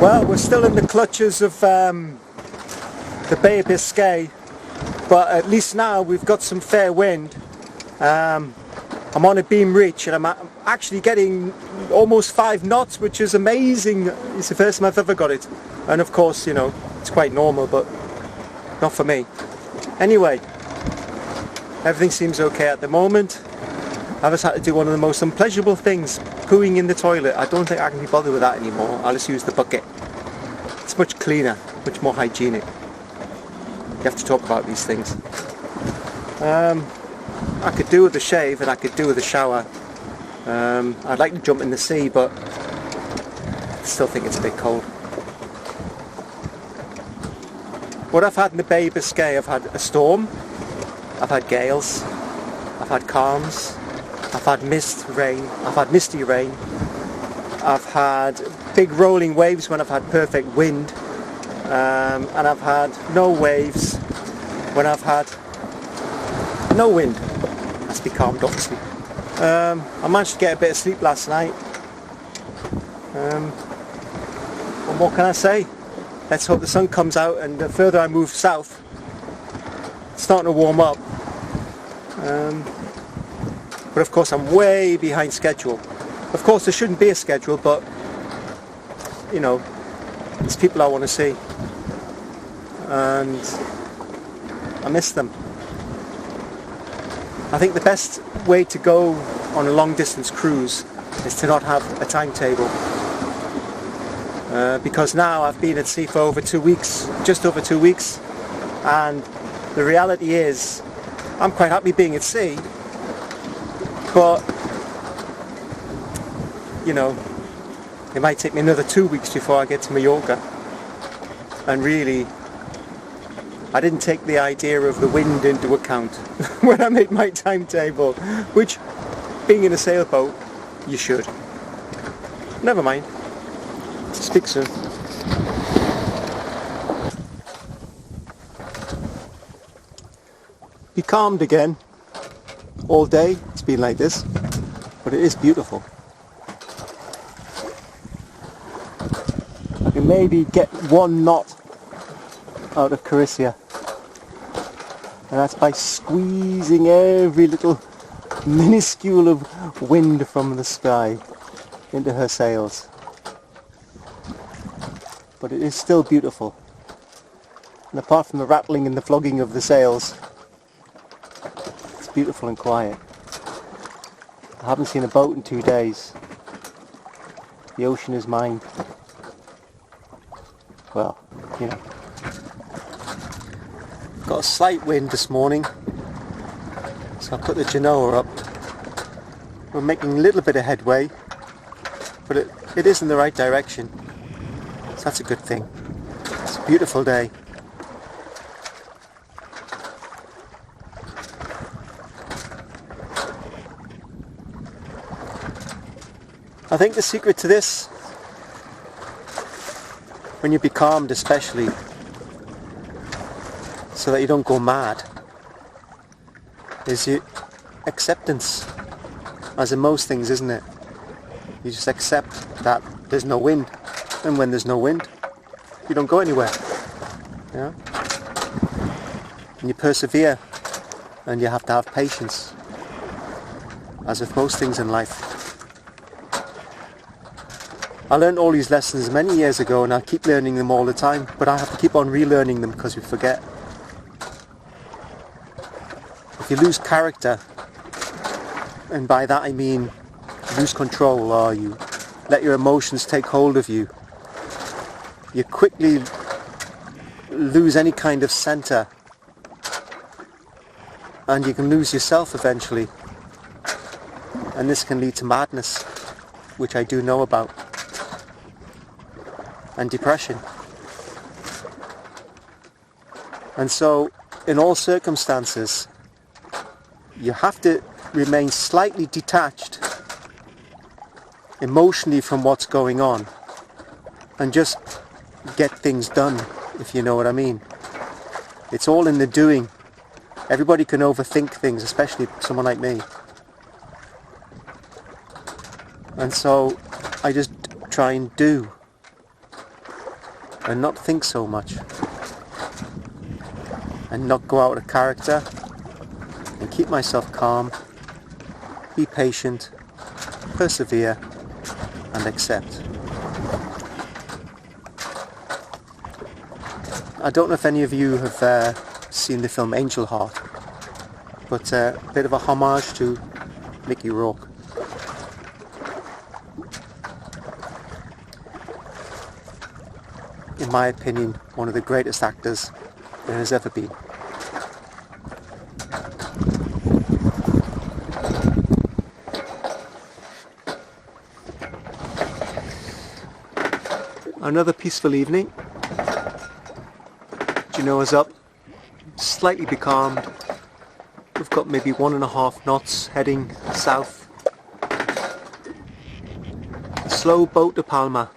Well, we're still in the clutches of the Bay of Biscay, but at least now we've got some fair wind. I'm on a beam reach and I'm actually getting almost 5 knots, which is amazing. It's the first time I've ever got it. And of course, you know, it's quite normal, but not for me. Anyway, everything seems okay at the moment. I've just had to do one of the most unpleasurable things, pooing in the toilet. I don't think I can be bothered with that anymore. I'll just use the bucket. It's much cleaner, much more hygienic. You have to talk about these things. I could do with a shave and I could do with a shower. I'd like to jump in the sea, but I still think it's a bit cold. What I've had in the Bay of Biscay, I've had a storm, I've had gales, I've had calms, I've had rain, I've had misty rain, I've had big rolling waves when I've had perfect wind, and I've had no waves when I've had no wind. That's becalmed, obviously. I managed to get a bit of sleep last night. And what can I say? Let's hope the sun comes out, and the further I move south, it's starting to warm up. But of course I'm way behind schedule. Of course there shouldn't be a schedule, but you know, it's people I want to see. And I miss them. I think the best way to go on a long distance cruise is to not have a timetable. Because now I've been at sea for over 2 weeks, just over 2 weeks, and the reality is I'm quite happy being at sea, but you know, it might take me another 2 weeks before I get to Mallorca. And really, I didn't take the idea of the wind into account when I made my timetable, which, being in a sailboat, you should. Never mind. Speak soon. Becalmed again. All day it's been like this, but it is beautiful. I can maybe get 1 knot out of Carissa, and that's by squeezing every little minuscule of wind from the sky into her sails. But it is still beautiful, and apart from the rattling and the flogging of the sails, it's beautiful and quiet. I haven't seen a boat in 2 days. The ocean is mine. Well, you know. Got a slight wind this morning, so I put the genoa up. We're making a little bit of headway, but it is in the right direction, so that's a good thing. It's a beautiful day. I think the secret to this, when you becalmed especially, so that you don't go mad, is your acceptance, as in most things, isn't it? You just accept that there's no wind, and when there's no wind, you don't go anywhere. Yeah? And you persevere, and you have to have patience, as with most things in life. I learned all these lessons many years ago, and I keep learning them all the time, but I have to keep on relearning them because we forget. If you lose character, and by that I mean lose control, or you let your emotions take hold of you, you quickly lose any kind of centre, and you can lose yourself eventually, and this can lead to madness, which I do know about, and depression. And so in all circumstances you have to remain slightly detached emotionally from what's going on and just get things done, if you know what I mean. It's all in the doing. Everybody can overthink things, especially someone like me. And so I just try and do. and not think so much, and not go out of character, and keep myself calm, be patient, persevere, and accept. I don't know if any of you have seen the film Angel Heart, but a bit of a homage to Mickey Rourke. In my opinion, one of the greatest actors there has ever been. Another peaceful evening. Genoa's up, slightly becalmed. We've got maybe 1.5 knots heading south. Slow boat to Palma.